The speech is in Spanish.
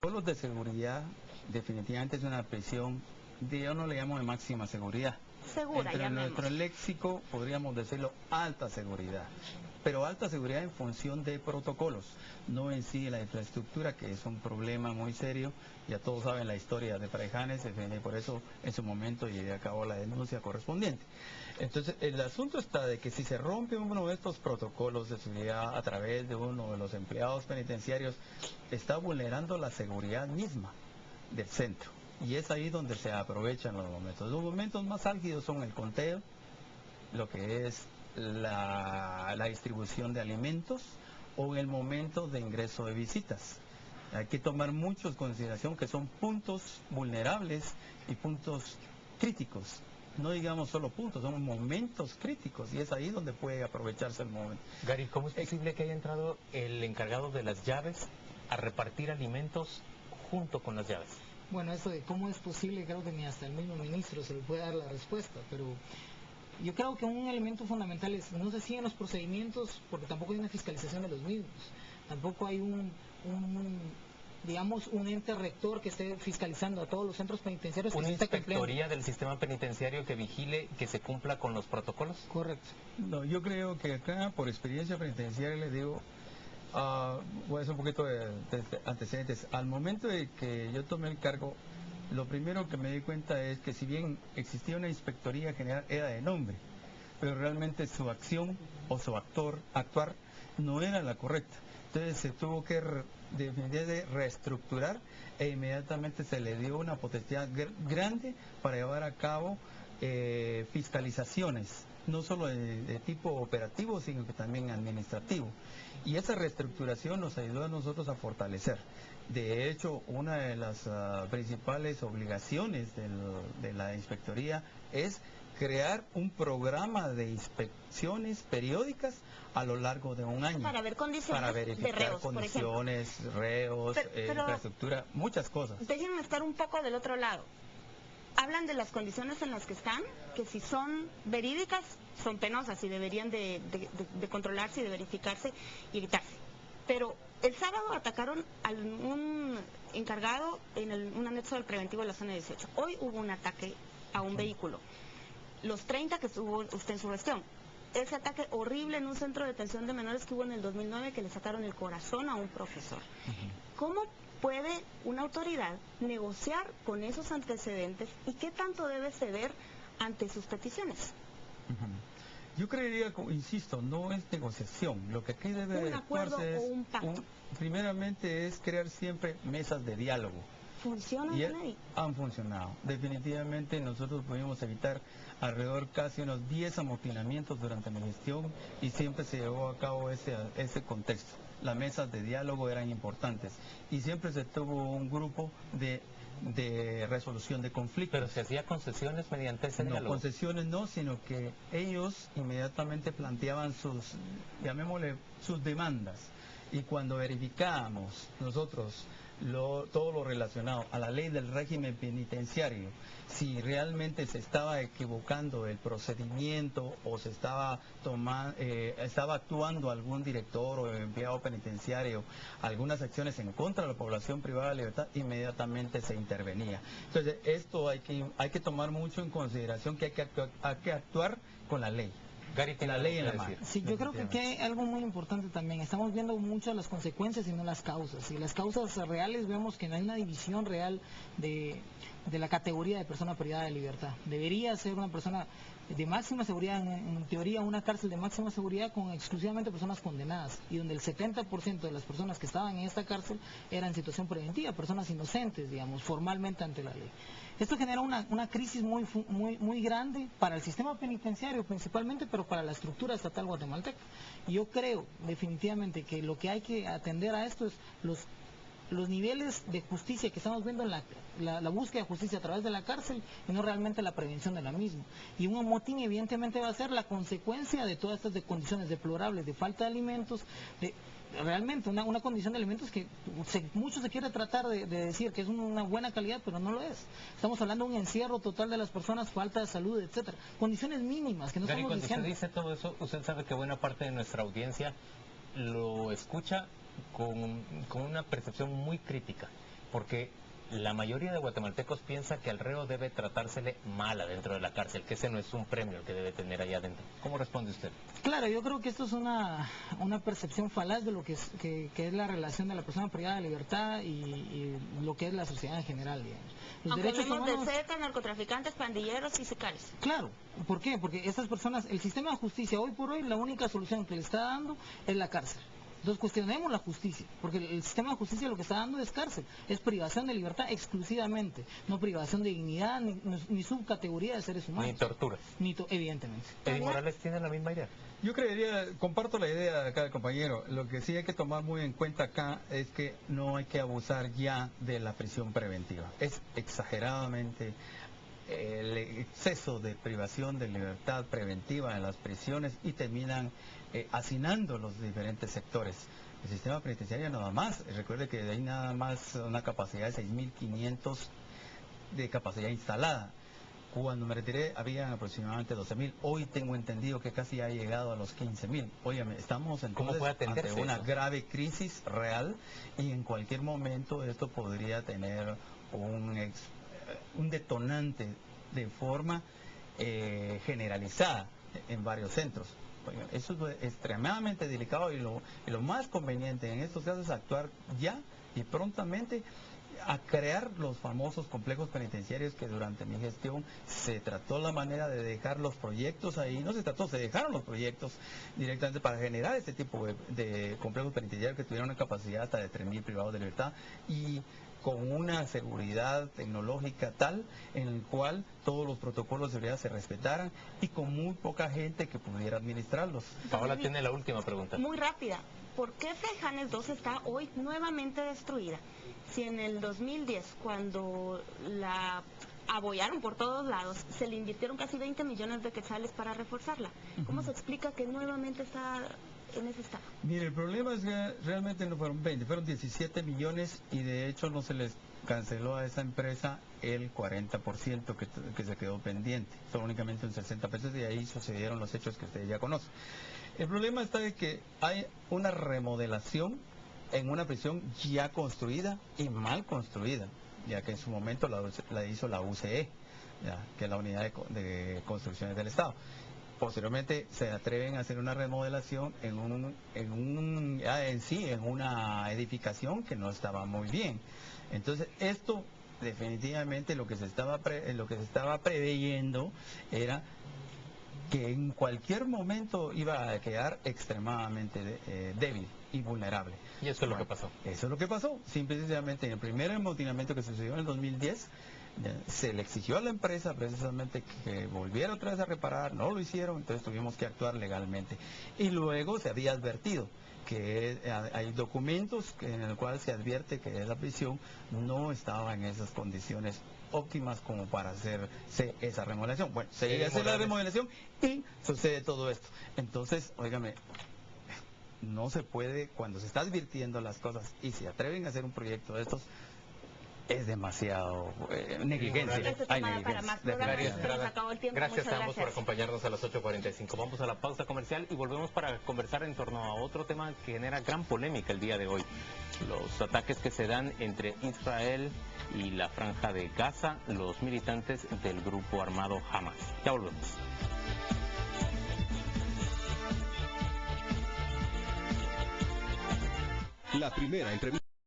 Protocolos de seguridad definitivamente es una prisión, yo no le llamo de máxima seguridad. Segura, Entre llamemos. nuestro léxico podríamos decirlo alta seguridad, pero alta seguridad en función de protocolos, no en sí la infraestructura, que es un problema muy serio. Ya todos saben la historia de Fraijanes, por eso en su momento llevé a cabo la denuncia correspondiente. Entonces el asunto está de que si se rompe uno de estos protocolos de seguridad a través de uno de los empleados penitenciarios, está vulnerando la seguridad misma del centro. Y es ahí donde se aprovechan los momentos. Los momentos más álgidos son el conteo, lo que es la distribución de alimentos o en el momento de ingreso de visitas. Hay que tomar mucho en consideración que son puntos vulnerables y puntos críticos. No digamos solo puntos, son momentos críticos y es ahí donde puede aprovecharse el momento. Gary, ¿cómo es posible que haya entrado el encargado de las llaves a repartir alimentos junto con las llaves? Bueno, eso de cómo es posible, creo que ni hasta el mismo ministro se le puede dar la respuesta, pero yo creo que un elemento fundamental es, no se siguen los procedimientos porque tampoco hay una fiscalización de los mismos, tampoco hay digamos, un ente rector que esté fiscalizando a todos los centros penitenciarios. ¿Una inspectoría del sistema penitenciario que vigile que se cumpla con los protocolos? Correcto. No, yo creo que acá, por experiencia penitenciaria, le digo, voy a hacer un poquito de antecedentes. Al momento de que yo tomé el cargo, lo primero que me di cuenta es que si bien existía una inspectoría general, era de nombre, pero realmente su acción o su actuar no era la correcta. Entonces se tuvo que definitivamente reestructurar e inmediatamente se le dio una potestad grande para llevar a cabo fiscalizaciones, no solo de tipo operativo, sino que también administrativo. Y esa reestructuración nos ayudó a nosotros a fortalecer. De hecho, una de las principales obligaciones de la inspectoría es crear un programa de inspecciones periódicas a lo largo de un año. Para ver condiciones para verificar de reos, condiciones, reos, infraestructura, muchas cosas. Déjenme estar un poco del otro lado. Hablan de las condiciones en las que están, que si son verídicas, son penosas y deberían de controlarse y de verificarse y evitarse. Pero el sábado atacaron a un encargado en un anexo del preventivo de la zona 18. Hoy hubo un ataque a un vehículo. Los 30 que tuvo usted en su gestión. Ese ataque horrible en un centro de detención de menores que hubo en el 2009, que le sacaron el corazón a un profesor. ¿Cómo puede una autoridad negociar con esos antecedentes y qué tanto debe ceder ante sus peticiones? Yo creería, insisto, no es negociación. Lo que aquí debe ¿Un acuerdo o un pacto? Primeramente es crear siempre mesas de diálogo. ¿Funciona la ley? Han funcionado. Definitivamente nosotros pudimos evitar alrededor casi unos 10 amotinamientos durante mi gestión y siempre se llevó a cabo ese contexto. Las mesas de diálogo eran importantes y siempre se tuvo un grupo de resolución de conflictos. ¿Pero se hacía concesiones mediante ese diálogo? No, concesiones no, sino que ellos inmediatamente planteaban llamémosle, sus demandas. Y cuando verificábamos nosotros todo lo relacionado a la ley del régimen penitenciario, si realmente se estaba equivocando el procedimiento o se estaba actuando algún director o empleado penitenciario algunas acciones en contra de la población privada de libertad, inmediatamente se intervenía. Entonces esto hay que tomar mucho en consideración, que hay que actuar con la ley. Gary, la ley en la mano. Sí, yo creo que aquí hay algo muy importante también. Estamos viendo mucho las consecuencias y no las causas. Y las causas reales vemos que no hay una división real de la categoría de persona privada de libertad. Debería ser una persona de máxima seguridad, en teoría una cárcel de máxima seguridad con exclusivamente personas condenadas, y donde el 70% de las personas que estaban en esta cárcel eran en situación preventiva, personas inocentes, digamos, formalmente ante la ley. Esto genera una crisis muy grande para el sistema penitenciario principalmente, pero para la estructura estatal guatemalteca. Y yo creo definitivamente que lo que hay que atender a esto es los niveles de justicia que estamos viendo en la búsqueda de justicia a través de la cárcel y no realmente la prevención de la misma. Y un motín evidentemente va a ser la consecuencia de todas estas condiciones deplorables, de falta de alimentos, realmente una condición de alimentos que mucho se quiere tratar de decir que es una buena calidad, pero no lo es. Estamos hablando de un encierro total de las personas, falta de salud, etcétera. Condiciones mínimas que no Gary, estamos diciendo. Cuando usted dice todo eso, usted sabe que buena parte de nuestra audiencia lo escucha con una percepción muy crítica. Porque la mayoría de guatemaltecos piensa que al reo debe tratársele mal adentro de la cárcel, que ese no es un premio el que debe tener allá adentro. ¿Cómo responde usted? Claro, yo creo que esto es una percepción falaz de lo que es la relación de la persona privada de libertad y lo que es la sociedad en general, digamos. Los Aunque derechos hablemos humanos, de secas, narcotraficantes, pandilleros y sicarios. claro, ¿por qué? Porque estas personas, el sistema de justicia hoy por hoy, la única solución que le está dando es la cárcel. Entonces cuestionemos la justicia, porque el sistema de justicia lo que está dando es cárcel, es privación de libertad exclusivamente, no privación de dignidad ni subcategoría de seres humanos. Ni torturas. Evidentemente. ¿Eddie Morales tiene la misma idea? Yo comparto la idea de acá del compañero. Lo que sí hay que tomar muy en cuenta acá es que no hay que abusar ya de la prisión preventiva. Es exageradamente el exceso de privación de libertad preventiva en las prisiones y terminan hacinando los diferentes sectores. El sistema penitenciario nada más, recuerde que hay nada más una capacidad de 6.500 de capacidad instalada. Cuando me retiré había aproximadamente 12.000. Hoy tengo entendido que casi ha llegado a los 15.000. Óyeme, estamos entonces ante una grave crisis real y en cualquier momento esto podría tener un detonante de forma generalizada en varios centros. Oiga, eso es extremadamente delicado y lo más conveniente en estos casos es actuar ya y prontamente a crear los famosos complejos penitenciarios que durante mi gestión se trató la manera de dejar los proyectos ahí, no se trató, se dejaron los proyectos directamente para generar este tipo de complejos penitenciarios que tuvieron una capacidad hasta de 3.000 privados de libertad y con una seguridad tecnológica tal en el cual todos los protocolos de seguridad se respetaran y con muy poca gente que pudiera administrarlos. Paola tiene la última pregunta. Muy rápida. ¿Por qué Fraijanes 2 está hoy nuevamente destruida? Si en el 2010, cuando la abollaron por todos lados, se le invirtieron casi 20 millones de quetzales para reforzarla. ¿Cómo se explica que nuevamente está en ese estado? Mire, el problema es que realmente no fueron 20, fueron 17 millones y de hecho no se les canceló a esa empresa el 40% que se quedó pendiente, solo únicamente un 60% y ahí sucedieron los hechos que ustedes ya conocen. El problema está de que hay una remodelación en una prisión ya construida y mal construida, ya que en su momento la hizo la UCE, ya, que es la Unidad de Construcciones del Estado. Posteriormente se atreven a hacer una remodelación en una edificación que no estaba muy bien. Entonces esto definitivamente lo que se estaba preveyendo era que en cualquier momento iba a quedar extremadamente débil y vulnerable. Y eso es lo que pasó. Eso es lo que pasó. Simplemente en el primer amotinamiento que sucedió en el 2010, se le exigió a la empresa precisamente que volviera otra vez a reparar, no lo hicieron, entonces tuvimos que actuar legalmente. Y luego se había advertido que hay documentos en el cual se advierte que la prisión no estaba en esas condiciones óptimas como para hacerse esa remodelación. Bueno, se hace la remodelación y sucede todo esto. Entonces, óigame, no se puede, cuando se está advirtiendo las cosas y se atreven a hacer un proyecto de estos, es demasiado negligencia. Hay negligencia. Gracias a ambos por acompañarnos a las 8:45. Vamos a la pausa comercial y volvemos para conversar en torno a otro tema que genera gran polémica el día de hoy. Los ataques que se dan entre Israel y la Franja de Gaza, los militantes del grupo armado Hamas. Ya volvemos. La primera entrevista.